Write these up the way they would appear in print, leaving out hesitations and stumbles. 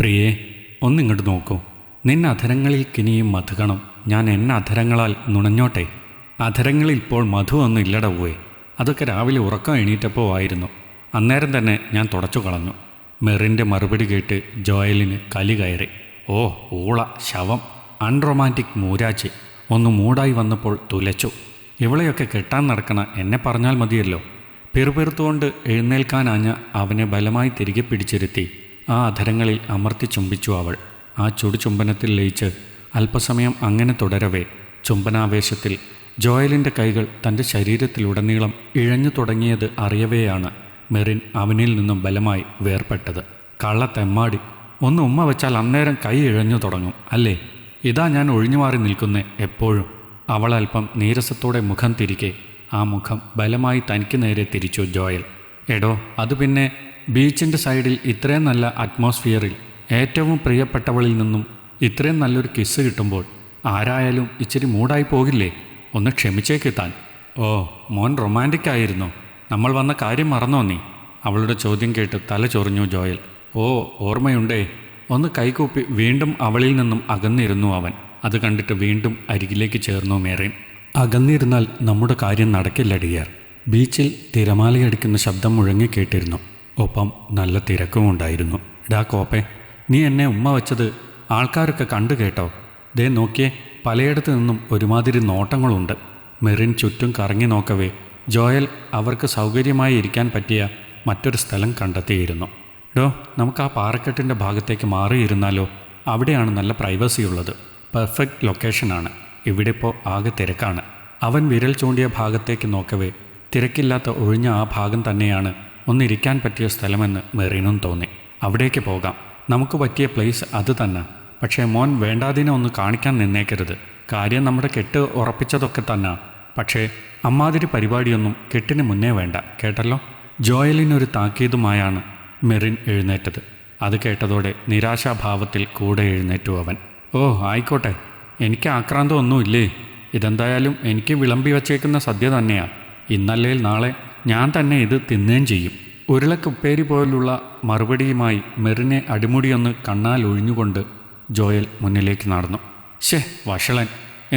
പ്രിയേ, ഒന്നിങ്ങോട്ട് നോക്കൂ. നിന്നെ അധരങ്ങളിൽ കിനിയും മധുകണം ഞാൻ എന്നെ അധരങ്ങളാൽ നുണഞ്ഞോട്ടെ. അധരങ്ങളിൽ ഇപ്പോൾ മധു ഒന്നും ഇല്ലടവുവേ. അതൊക്കെ രാവിലെ ഉറക്കം എണീറ്റപ്പോൾ ആയിരുന്നു. അന്നേരം തന്നെ ഞാൻ തുടച്ചു കളഞ്ഞു. മെറിൻ്റെ മറുപടി കേട്ട് ജോയലിന് കലി കയറി. ഓ ഊള, ശവം, അൺറൊമാൻറ്റിക് മൂരാച്ചി. ഒന്ന് മൂടായി വന്നപ്പോൾ തുലച്ചു. ഇവളെയൊക്കെ കെട്ടാൻ നടക്കണ എന്നെ പറഞ്ഞാൽ മതിയല്ലോ. പിറുപിറുത്തുകൊണ്ട് എഴുന്നേൽക്കാനാഞ്ഞ അവനെ ബലമായി തിരികെ പിടിച്ചിരുത്തി ആ അധരങ്ങളിൽ അമർത്തി ചുംബിച്ചു അവൾ. ആ ചുടുചുംബനത്തിൽ ലയിച്ച് അല്പസമയം അങ്ങനെ തുടരവേ ചുംബനാവേശത്തിൽ ജോയലിൻ്റെ കൈകൾ തൻ്റെ ശരീരത്തിലുടനീളം ഇഴഞ്ഞു തുടങ്ങിയത് അറിയവേയാണ് മെറിൻ അവനിൽ നിന്നും ബലമായി വേർപെട്ടത്. കള്ളത്തെമ്മാടി, ഒന്ന് ഉമ്മ വെച്ചാൽ അന്നേരം കൈ ഇഴഞ്ഞു തുടങ്ങും അല്ലേ? ഇതാ ഞാൻ ഒഴിഞ്ഞു മാറി നിൽക്കുന്നേ എപ്പോഴും. അവൾ അല്പം നീരസത്തോടെ മുഖം തിരികെ ആ മുഖം ബലമായി തനിക്ക് നേരെ തിരിച്ചു ജോയൽ. എടോ, അത് പിന്നെ ബീച്ചിൻ്റെ സൈഡിൽ ഇത്രയും നല്ല അറ്റ്മോസ്ഫിയറിൽ ഏറ്റവും പ്രിയപ്പെട്ടവളിൽ നിന്നും ഇത്രയും നല്ലൊരു കിസ് കിട്ടുമ്പോൾ ആരായാലും ഇച്ചിരി മൂടായി പോകില്ലേ? ഒന്ന് ക്ഷമിച്ചേക്ക് താൻ. ഓ, മോൻ റൊമാൻറ്റിക് ആയിരുന്നോ? നമ്മൾ വന്ന കാര്യം മറന്നോ നീ? അവളുടെ ചോദ്യം കേട്ട് തല ചൊറിഞ്ഞു ജോയൽ. ഓ, ഓർമ്മയുണ്ടേ. ഒന്ന് കൈകൂപ്പി വീണ്ടും അവളിൽ നിന്നും അകന്നിരുന്നു അവൻ. അത് കണ്ടിട്ട് വീണ്ടും അരികിലേക്ക് ചേർന്നു മെറിൻ. അകന്നിരുന്നാൽ നമ്മുടെ കാര്യം നടക്കില്ല ഡിയർ. ബീച്ചിൽ തിരമാലയടിക്കുന്ന ശബ്ദം മുഴങ്ങിക്കേട്ടിരുന്നു. ഒപ്പം നല്ല തിരക്കും ഉണ്ടായിരുന്നു. ഡാ കോപ്പെ, നീ എന്നെ ഉമ്മ വച്ചത് ആൾക്കാരൊക്കെ കണ്ടു കേട്ടോ? ദേ നോക്കിയേ, പലയിടത്തു നിന്നും ഒരുമാതിരി നോട്ടങ്ങളുണ്ട്. മെറിൻ ചുറ്റും കറങ്ങി നോക്കവേ ജോയൽ അവർക്ക് സൗകര്യമായി ഇരിക്കാൻ പറ്റിയ മറ്റൊരു സ്ഥലം കണ്ടെത്തിയിരുന്നു. ഡോ, നമുക്ക് ആ പാറക്കെട്ടിൻ്റെ ഭാഗത്തേക്ക് മാറിയിരുന്നാലോ? അവിടെയാണ് നല്ല പ്രൈവസി ഉള്ളത്. പെർഫെക്റ്റ് ലൊക്കേഷനാണ്. ഇവിടെ ഇപ്പോൾ ആകെ തിരക്കാണ്. അവൻ വിരൽ ചൂണ്ടിയ ഭാഗത്തേക്ക് നോക്കവേ തിരക്കില്ലാത്ത ഒഴിഞ്ഞ ആ ഭാഗം തന്നെയാണ് ഒന്നിരിക്കാൻ പറ്റിയ സ്ഥലമെന്ന് മെറിനും തോന്നി. അവിടേക്ക് പോകാം, നമുക്ക് പറ്റിയ പ്ലേസ് അത് തന്നെ. പക്ഷേ മോൻ വേണ്ടാതിനെ ഒന്ന് കാണിക്കാൻ നിന്നേക്കരുത്. കാര്യം നമ്മുടെ കെട്ട് ഉറപ്പിച്ചതൊക്കെ തന്നെ. പക്ഷേ അമ്മാതിരി പരിപാടിയൊന്നും കെട്ടിന് മുന്നേ വേണ്ട, കേട്ടല്ലോ? ജോയലിനൊരു താക്കീതുമായാണ് മെറിൻ എഴുന്നേറ്റത്. അത് കേട്ടതോടെ നിരാശാഭാവത്തിൽ കൂടെ എഴുന്നേറ്റു അവൻ. ഓ ആയിക്കോട്ടെ, എനിക്ക് ആക്രാന്തമൊന്നുമില്ലേ. ഇതെന്തായാലും എനിക്ക് വിളമ്പി വച്ചേക്കുന്ന സദ്യ തന്നെയാണ്. ഇന്നല്ലേൽ നാളെ ഞാൻ തന്നെ ഇത് തിന്നുകയും ചെയ്യും. ഉരുളക്കുപ്പേരി പോലുള്ള മറുപടിയുമായി മെറിനെ അടിമുടിയൊന്ന് കണ്ണാൽ ഒഴിഞ്ഞുകൊണ്ട് ജോയൽ മുന്നിലേക്ക് നടന്നു. ശേ വഷളൻ,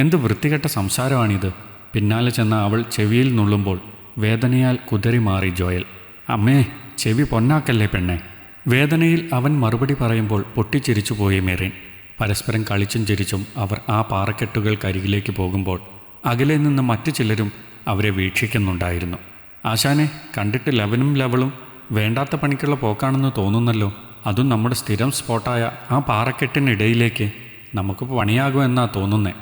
എന്ത് വൃത്തികെട്ട സംസാരമാണിത്. പിന്നാലെ ചെന്ന അവൾ ചെവിയിൽ നുള്ളുമ്പോൾ വേദനയാൽ കുതറി മാറി ജോയൽ. അമ്മേ, ചെവി പൊന്നാക്കല്ലേ പെണ്ണെ. വേദനയിൽ അവൻ മറുപടി പറയുമ്പോൾ പൊട്ടിച്ചിരിച്ചു പോയി മെറിൻ. പരസ്പരം കളിച്ചും ചിരിച്ചും അവർ ആ പാറക്കെട്ടുകൾക്കരികിലേക്ക് പോകുമ്പോൾ അകലെ നിന്ന് മറ്റു ചിലരും അവരെ വീക്ഷിക്കുന്നുണ്ടായിരുന്നു. ആശാനെ, കണ്ടിട്ട് ലെവലും വേണ്ടാത്ത പണിക്കുള്ള പോക്കാണെന്ന് തോന്നുന്നല്ലോ. അതും നമ്മുടെ സ്ഥിരം സ്പോട്ടായ ആ പാറക്കെട്ടിനിടയിലേക്ക്. നമുക്ക് പണിയാകുമെന്നാ തോന്നുന്നേ.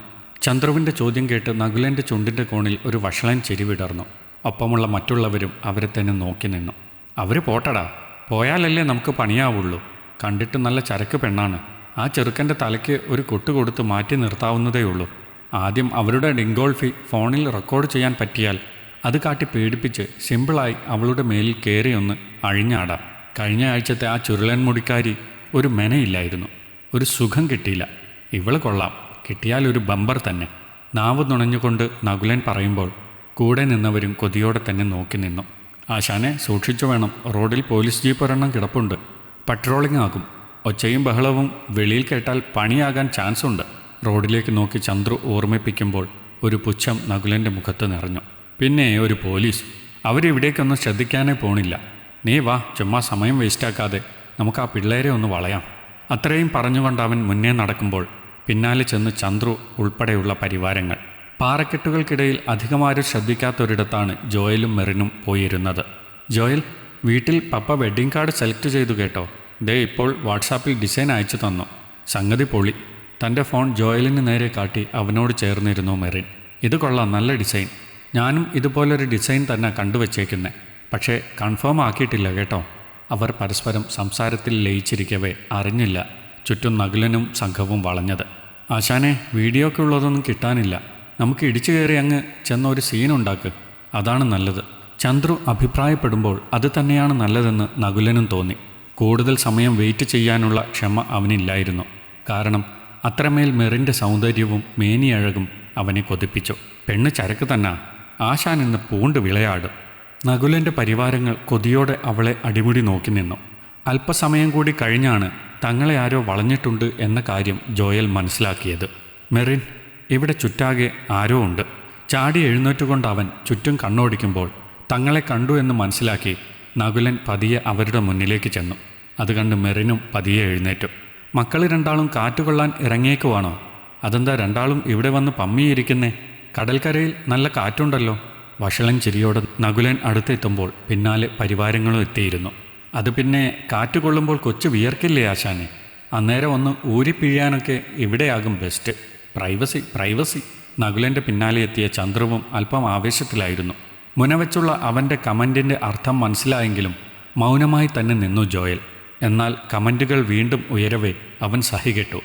ചന്ദ്രുവിൻ്റെ ചോദ്യം കേട്ട് നകുലൻ്റെ ചുണ്ടിൻ്റെ കോണിൽ ഒരു വഷളൻ ചിരി വിടർന്നു. ഒപ്പമുള്ള മറ്റുള്ളവരും അവരെ തന്നെ നോക്കി നിന്നു. അവർ പോട്ടടാ, പോയാലല്ലേ നമുക്ക് പണിയാവുള്ളൂ. കണ്ടിട്ട് നല്ല ചരക്ക് പെണ്ണാണ്. ആ ചെറുക്കൻ്റെ തലയ്ക്ക് ഒരു കൊട്ട് കൊടുത്ത് മാറ്റി നിർത്താവുന്നതേ ഉള്ളൂ. ആദ്യം അവരുടെ ഡിങ്കോൾഫി ഫോണിൽ റെക്കോർഡ് ചെയ്യാൻ പറ്റിയാൽ അത് കാട്ടി പേടിപ്പിച്ച് സിമ്പിളായി അവളുടെ മേലിൽ കയറിയൊന്ന് അഴിഞ്ഞാടാം. കഴിഞ്ഞ ആഴ്ചത്തെ ആ ചുരുളൻ മുടിക്കാരി ഒരു മെനയില്ലായിരുന്നു. ഒരു സുഖം കിട്ടിയില്ല. ഇവള് കൊള്ളാം, കിട്ടിയാൽ ഒരു ബമ്പർ തന്നെ. നാവ് നുണഞ്ഞുകൊണ്ട് നകുലൻ പറയുമ്പോൾ കൂടെ നിന്നവരും കൊതിയോടെ തന്നെ നോക്കി നിന്നു. ആശാനെ, സൂക്ഷിച്ചു വേണം. റോഡിൽ പോലീസ് ജീപ്പ് ഒരെണ്ണം കിടപ്പുണ്ട്. പട്രോളിംഗ് ആകും. ഒച്ചയും ബഹളവും വെളിയിൽ കേട്ടാൽ പണിയാകാൻ ചാൻസ് ഉണ്ട്. റോഡിലേക്ക് നോക്കി ചന്ദ്രു ഓർമ്മിപ്പിക്കുമ്പോൾ ഒരു പുച്ഛം നകുലൻ്റെ മുഖത്ത് നിറഞ്ഞു. പിന്നെ ഒരു പോലീസ്, അവരിവിടേക്കൊന്നും ശ്രദ്ധിക്കാനേ പോണില്ല. നീ വാ, ചുമ്മാ സമയം വേസ്റ്റാക്കാതെ നമുക്ക് ആ പിള്ളേരെ ഒന്ന് വളയാം. അത്രയും പറഞ്ഞുകൊണ്ട് അവൻ മുന്നേ നടക്കുമ്പോൾ പിന്നാലെ ചെന്ന് ചന്ദ്രു ഉൾപ്പെടെയുള്ള പരിവാരങ്ങൾ. പാറക്കെട്ടുകൾക്കിടയിൽ അധികമാരും ശ്രദ്ധിക്കാത്തൊരിടത്താണ് ജോയലും മെറിനും പോയിരുന്നത്. ജോയൽ, വീട്ടിൽ പപ്പ വെഡ്ഡിംഗ് കാർഡ് സെലക്ട് ചെയ്തു കേട്ടോ. ദേ ഇപ്പോൾ വാട്സാപ്പിൽ ഡിസൈൻ അയച്ചു തന്നു. സംഗതി പൊളി. തൻ്റെ ഫോൺ ജോയലിന് നേരെ കാട്ടി അവനോട് ചേർന്നിരുന്നു മെറിൻ. ഇത് കൊള്ളാം, നല്ല ഡിസൈൻ. ഞാനും ഇതുപോലൊരു ഡിസൈൻ തന്നെ കണ്ടുവച്ചേക്കുന്നേ. പക്ഷേ കൺഫേം ആക്കിയിട്ടില്ല കേട്ടോ. അവർ പരസ്പരം സംസാരത്തിൽ ലയിച്ചിരിക്കവേ അറിഞ്ഞില്ല ചുറ്റും നകുലനും സംഘവും വളഞ്ഞത്. ആശാനെ, വീഡിയോയ്ക്ക് ഉള്ളതൊന്നും കിട്ടാനില്ല. നമുക്ക് ഇടിച്ചു കയറി അങ്ങ് ചെന്ന ഒരു സീനുണ്ടാക്ക്. അതാണ് നല്ലത്. ചന്ദ്രു അഭിപ്രായപ്പെടുമ്പോൾ അത് തന്നെയാണ് നല്ലതെന്ന് നകുലനും തോന്നി. കൂടുതൽ സമയം വെയിറ്റ് ചെയ്യാനുള്ള ക്ഷമ അവനില്ലായിരുന്നു. കാരണം അത്രമേൽ മെറിൻ്റെ സൗന്ദര്യവും മേനിയഴകും അവനെ കൊതിപ്പിച്ചു. പെണ്ണ് ചരക്ക് തന്നെ. ആശാൻ ഇന്ന് പൂണ്ട് വിളയാടും. നകുലൻ്റെ പരിവാരങ്ങൾ കൊതിയോടെ അവളെ അടിമുടി നോക്കി നിന്നു. അല്പസമയം കൂടി കഴിഞ്ഞാണ് തങ്ങളെ ആരോ വളഞ്ഞിട്ടുണ്ട് എന്ന കാര്യം ജോയൽ മനസ്സിലാക്കിയത്. മെറിൻ, ഇവിടെ ചുറ്റാകെ ആരോ ഉണ്ട്. ചാടി എഴുന്നേറ്റുകൊണ്ട് അവൻ ചുറ്റും കണ്ണോടിക്കുമ്പോൾ തങ്ങളെ കണ്ടു എന്ന് മനസ്സിലാക്കി നകുലൻ പതിയെ അവരുടെ മുന്നിലേക്ക് ചെന്നു. അത് കണ്ട് മെറിനും പതിയെ എഴുന്നേറ്റു. മക്കൾ രണ്ടാളും കാറ്റുകൊള്ളാൻ ഇറങ്ങിയേക്കുവാണോ? അതെന്താ രണ്ടാളും ഇവിടെ വന്ന് പമ്മിയിരിക്കുന്നേ? കടൽക്കരയിൽ നല്ല കാറ്റുണ്ടല്ലോ. വഷളൻ ചിരിയോടെ നകുലൻ അടുത്തെത്തുമ്പോൾ പിന്നാലെ പരിവാരങ്ങളും എത്തിയിരുന്നു. അത് പിന്നെ കാറ്റുകൊള്ളുമ്പോൾ കൊച്ചു വിയർക്കില്ലേ ആശാനെ? അന്നേരം ഒന്ന് ഊരിപ്പിഴിയാനൊക്കെ ഇവിടെയാകും ബെസ്റ്റ്. പ്രൈവസി. നകുലൻ്റെ പിന്നാലെ എത്തിയ ചന്ദ്രുവും അല്പം ആവേശത്തിലായിരുന്നു. മുനവെച്ചുള്ള അവൻ്റെ കമൻറ്റിൻ്റെ അർത്ഥം മനസ്സിലായെങ്കിലും മൗനമായി തന്നെ നിന്നു ജോയൽ. എന്നാൽ കമൻറ്റുകൾ വീണ്ടും ഉയരവേ അവൻ സഹികെട്ടു.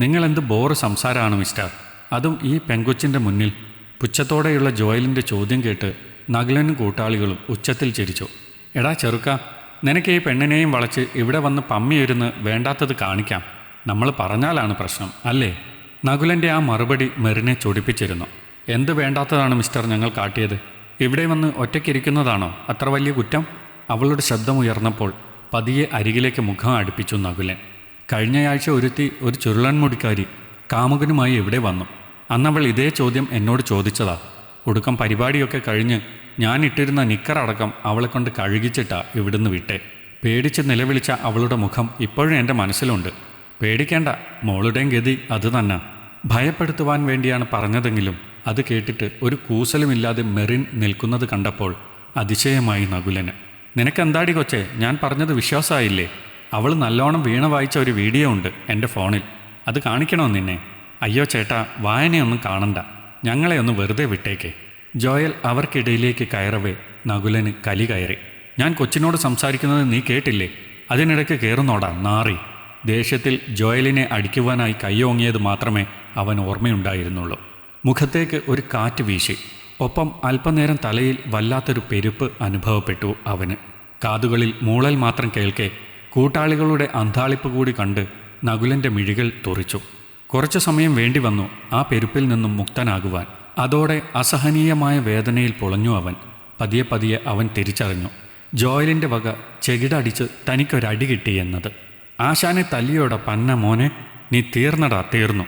നിങ്ങളെന്ത് ബോറ് സംസാരമാണ് മിസ്റ്റർ, അതും ഈ പെങ്കൊച്ചിൻ്റെ മുന്നിൽ. പുച്ഛത്തോടെയുള്ള ജോയലിൻ്റെ ചോദ്യം കേട്ട് നകുലനും കൂട്ടാളികളും ഉച്ചത്തിൽ ചിരിച്ചു. എടാ ചെറുക്ക, നിനക്ക് ഈ പെണ്ണിനെയും വളച്ച് ഇവിടെ വന്ന് പമ്മിയിരുന്ന് വേണ്ടാത്തത് കാണിക്കാം. നമ്മൾ പറഞ്ഞാലാണ് പ്രശ്നം അല്ലേ? നകുലൻ്റെ ആ മറുപടി മെറിനെ ചൊടിപ്പിച്ചിരുന്നു. എന്ത് വേണ്ടാത്തതാണ് മിസ്റ്റർ ഞങ്ങൾ കാട്ടിയത്? ഇവിടെ വന്ന് ഒറ്റയ്ക്കിരിക്കുന്നതാണോ അത്ര വലിയ കുറ്റം? അവളുടെ ശബ്ദമുയർന്നപ്പോൾ പതിയെ അരികിലേക്ക് മുഖം അടുപ്പിച്ചു നകുലൻ. കഴിഞ്ഞയാഴ്ച ഒരുത്തി, ഒരു ചുരുളൻ മുടിക്കാരി, കാമുകനുമായി ഇവിടെ വന്നു. അന്നവൾ ഇതേ ചോദ്യം എന്നോട് ചോദിച്ചതാ. ഒടുക്കം പരിപാടിയൊക്കെ കഴിഞ്ഞ് ഞാൻ ഇട്ടിരുന്ന നിക്കറടക്കം അവളെ കൊണ്ട് കഴുകിച്ചിട്ടാ ഇവിടുന്ന് വിട്ടേ. പേടിച്ച് നിലവിളിച്ച അവളുടെ മുഖം ഇപ്പോഴും എൻ്റെ മനസ്സിലുണ്ട്. പേടിക്കേണ്ട, മോളുടെയും ഗതി അത് തന്നെ. ഭയപ്പെടുത്തുവാൻ വേണ്ടിയാണ് പറഞ്ഞതെങ്കിലും അത് കേട്ടിട്ട് ഒരു കൂസലുമില്ലാതെ മെറിൻ നിൽക്കുന്നത് കണ്ടപ്പോൾ അതിശയമായി നകുലന്. നിനക്കെന്താടി കൊച്ചേ, ഞാൻ പറഞ്ഞത് വിശ്വാസമായില്ലേ? അവൾ നല്ലോണം വീണ വായിച്ച ഒരു വീഡിയോ ഉണ്ട് എൻ്റെ ഫോണിൽ. അത് കാണിക്കണോ നിന്നെ? അയ്യോ ചേട്ടാ, വായനയൊന്നും കാണണ്ട, ഞങ്ങളെ ഒന്ന് വെറുതെ വിട്ടേക്കേ. ജോയൽ അവർക്കിടയിലേക്ക് കയറവേ നകുലന് കലി കയറി. ഞാൻ കൊച്ചിനോട് സംസാരിക്കുന്നത് നീ കേട്ടില്ലേ? അതിനിടയ്ക്ക് കയറുന്നോടാ നാറി. ദേഷ്യത്തിൽ ജോയലിനെ അടിക്കുവാനായി കയ്യോങ്ങിയത് മാത്രമേ അവൻ ഓർമ്മയുണ്ടായിരുന്നുള്ളൂ. മുഖത്തേക്ക് ഒരു കാറ്റ് വീശി. ഒപ്പം അല്പനേരം തലയിൽ വല്ലാത്തൊരു പെരുപ്പ് അനുഭവപ്പെട്ടു അവന്. കാതുകളിൽ മൂളൽ മാത്രം കേൾക്കെ കൂട്ടാളികളുടെ അന്താളിപ്പ് കൂടി കണ്ട് നകുലൻ്റെ മിഴികൾ തുറിച്ചു. കുറച്ചു സമയം വേണ്ടി വന്നു ആ പെരുപ്പിൽ നിന്നും മുക്തനാകുവാൻ. അതോടെ അസഹനീയമായ വേദനയിൽ പൊളഞ്ഞു അവൻ. പതിയെ പതിയെ അവൻ തിരിച്ചറിഞ്ഞു ജോയലിൻ്റെ വക ചെകിടടിച്ച് തനിക്കൊരടി കിട്ടിയെന്നത്. ആശാനെ തല്ലിയോട പന്ന മോനെ, നീ തീർന്നടാ, തീർന്നു.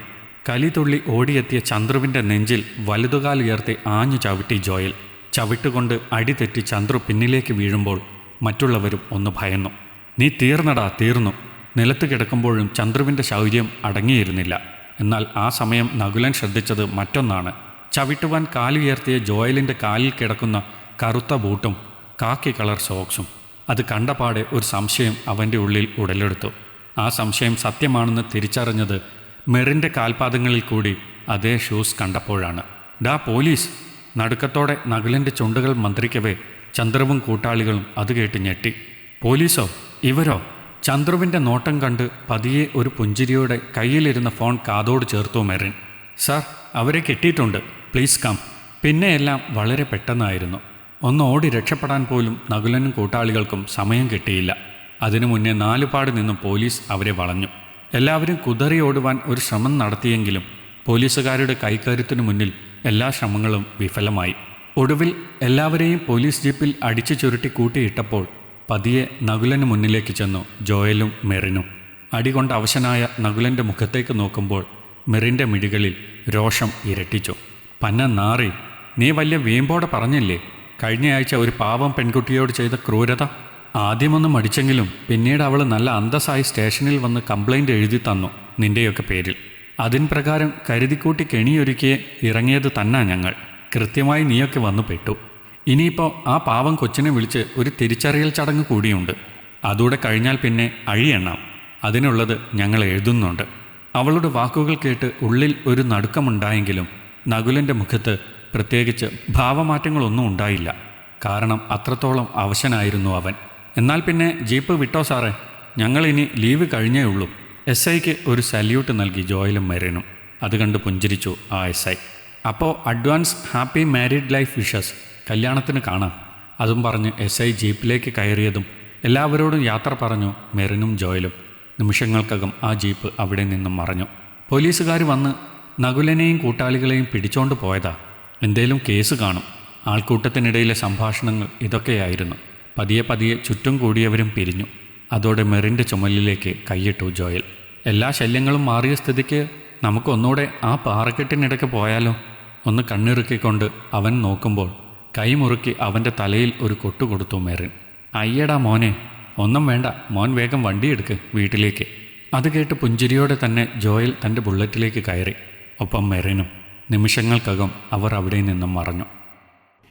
കലിതുള്ളി ഓടിയെത്തിയ ചന്ദ്രുവിൻ്റെ നെഞ്ചിൽ വലുതുകാലുയർത്തി ആഞ്ഞു ചവിട്ടി ജോയൽ. ചവിട്ടുകൊണ്ട് അടി തെറ്റി ചന്ദ്രു പിന്നിലേക്ക് വീഴുമ്പോൾ മറ്റുള്ളവരും ഒന്ന് ഭയന്നു. നീ തീർന്നടാ, തീർന്നു. നിലത്ത് കിടക്കുമ്പോഴും ചന്ദ്രുവിൻ്റെ ശൗര്യം അടങ്ങിയിരുന്നില്ല. എന്നാൽ ആ സമയം നകുലൻ ശ്രദ്ധിച്ചത് മറ്റൊന്നാണ്. ചവിട്ടുവാൻ കാലുയർത്തിയ ജോയലിൻ്റെ കാലിൽ കിടക്കുന്ന കറുത്ത ബൂട്ടും കാക്കി കളർ സോക്സും. അത് കണ്ടപാടെ ഒരു സംശയം അവൻ്റെ ഉള്ളിൽ ഉടലെടുത്തു. ആ സംശയം സത്യമാണെന്ന് തിരിച്ചറിഞ്ഞത് മെറിൻ്റെ കാൽപാദങ്ങളിൽ കൂടി അതേ ഷൂസ് കണ്ടപ്പോഴാണ്. ഡാ പോലീസ്! നടുക്കത്തോടെ നകുലൻ്റെ ചുണ്ടുകൾ മന്ത്രിക്കവേ ചന്ദ്രുവും കൂട്ടാളികളും അത് കേട്ട് ഞെട്ടി. പോലീസോ? ഇവരോ? ചന്ദ്രുവിൻ്റെ നോട്ടം കണ്ട് പതിയെ ഒരു പുഞ്ചിരിയോടെ കയ്യിലിരുന്ന ഫോൺ കാതോട് ചേർത്തു മെറിൻ. സാർ, അവരെ കിട്ടിയിട്ടുണ്ട്, പ്ലീസ് കം. പിന്നെയെല്ലാം വളരെ പെട്ടെന്നായിരുന്നു. ഒന്ന് ഓടി രക്ഷപ്പെടാൻ പോലും നകുലനും കൂട്ടാളികൾക്കും സമയം കിട്ടിയില്ല. അതിനു മുന്നേ നാലുപാട് നിന്നും പോലീസ് അവരെ വളഞ്ഞു. എല്ലാവരും കുതറി ഓടുവാൻ ഒരു ശ്രമം നടത്തിയെങ്കിലും പോലീസുകാരുടെ കൈക്കരുത്തിനു മുന്നിൽ എല്ലാ ശ്രമങ്ങളും വിഫലമായി. ഒടുവിൽ എല്ലാവരെയും പോലീസ് ജീപ്പിൽ അടിച്ചു ചുരുട്ടി കൂട്ടിയിട്ടപ്പോൾ പതിയെ നകുലന് മുന്നിലേക്ക് ചെന്നു ജോയലും മെറിനും. അടികൊണ്ട് അവശനായ നകുലൻ്റെ മുഖത്തേക്ക് നോക്കുമ്പോൾ മെറിൻ്റെ മിഴികളിൽ രോഷം ഇരട്ടിച്ചു. പന്ന നാറി, നീ വലിയ വീമ്പോടെ പറഞ്ഞില്ലേ കഴിഞ്ഞയാഴ്ച ഒരു പാവം പെൺകുട്ടിയോട് ചെയ്ത ക്രൂരത? ആദ്യമൊന്ന് മടിച്ചെങ്കിലും പിന്നീട് അവൾ നല്ല അന്തസ്സായി സ്റ്റേഷനിൽ വന്ന് കംപ്ലൈൻറ്റ് എഴുതി തന്നു നിൻ്റെയൊക്കെ പേരിൽ. അതിൻ പ്രകാരം കരുതിക്കൂട്ടി കെണിയൊരുക്കിയെ ഇറങ്ങിയത് തന്നെ ഞങ്ങൾ. കൃത്യമായി നീയൊക്കെ വന്നു പെട്ടു. ഇനിയിപ്പോൾ ആ പാവം കൊച്ചിനെ വിളിച്ച് ഒരു തിരിച്ചറിയൽ ചടങ്ങ് കൂടിയുണ്ട്. അതൂടെ കഴിഞ്ഞാൽ പിന്നെ അഴിയെണ്ണാം. അതിനുള്ളത് ഞങ്ങൾ എഴുതുന്നുണ്ട്. അവളുടെ വാക്കുകൾ കേട്ട് ഉള്ളിൽ ഒരു നടുക്കമുണ്ടായെങ്കിലും നകുലൻ്റെ മുഖത്ത് പ്രത്യേകിച്ച് ഭാവമാറ്റങ്ങളൊന്നും ഉണ്ടായില്ല. കാരണം അത്രത്തോളം അവശനായിരുന്നു അവൻ. എന്നാൽ പിന്നെ ജീപ്പ് വിട്ടോ സാറേ, ഞങ്ങളിനി ലീവ് കഴിഞ്ഞേ ഉള്ളൂ. SIക്ക് ഒരു സല്യൂട്ട് നൽകി ജോയലും മെറിനും. അത് കണ്ട് പുഞ്ചിരിച്ചു ആ SI. അപ്പോൾ advance happy married life wishes, കല്യാണത്തിന് കാണാം. അതും പറഞ്ഞ് SI ജീപ്പിലേക്ക് കയറിയതും എല്ലാവരോടും യാത്ര പറഞ്ഞു മെറിനും ജോയലും. നിമിഷങ്ങൾക്കകം ആ ജീപ്പ് അവിടെ നിന്നും മറഞ്ഞു. പോലീസുകാർ വന്ന് നകുലനെയും കൂട്ടാളികളെയും പിടിച്ചോണ്ട് പോയതാ. എന്തേലും കേസ് കാണും. ആൾക്കൂട്ടത്തിനിടയിലെ സംഭാഷണങ്ങൾ ഇതൊക്കെയായിരുന്നു. പതിയെ പതിയെ ചുറ്റും കൂടിയവരും പിരിഞ്ഞു. അതോടെ മെറിൻ്റെ ചുമലിലേക്ക് കൈയിട്ടു ജോയൽ. എല്ലാ ശല്യങ്ങളും മാറിയ സ്ഥിതിക്ക് നമുക്കൊന്നുകൂടെ ആ പാറക്കെട്ടിനിടയ്ക്ക് പോയാലോ? ഒന്ന് കണ്ണിറുക്കിക്കൊണ്ട് അവൻ നോക്കുമ്പോൾ കൈമുറുക്കി അവൻ്റെ തലയിൽ ഒരു കൊട്ടു കൊടുത്തു മെറിൻ. അയ്യടാ മോനെ, ഒന്നും വേണ്ട മോൻ, വേഗം വണ്ടിയെടുക്ക് വീട്ടിലേക്ക്. അത് കേട്ട് പുഞ്ചിരിയോടെ തന്നെ ജോയൽ തൻ്റെ ബുള്ളറ്റിലേക്ക് കയറി. ഒപ്പം മെറിനും. നിമിഷങ്ങൾക്കകം അവർ അവിടെ നിന്നും മറഞ്ഞു.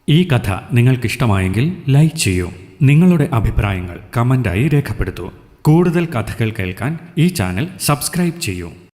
ഈ കഥ നിങ്ങൾക്കിഷ്ടമായെങ്കിൽ ലൈക്ക് ചെയ്യൂ. നിങ്ങളുടെ അഭിപ്രായങ്ങൾ കമൻ്റായി രേഖപ്പെടുത്തൂ. കൂടുതൽ കഥകൾ കേൾക്കാൻ ഈ ചാനൽ സബ്സ്ക്രൈബ് ചെയ്യൂ.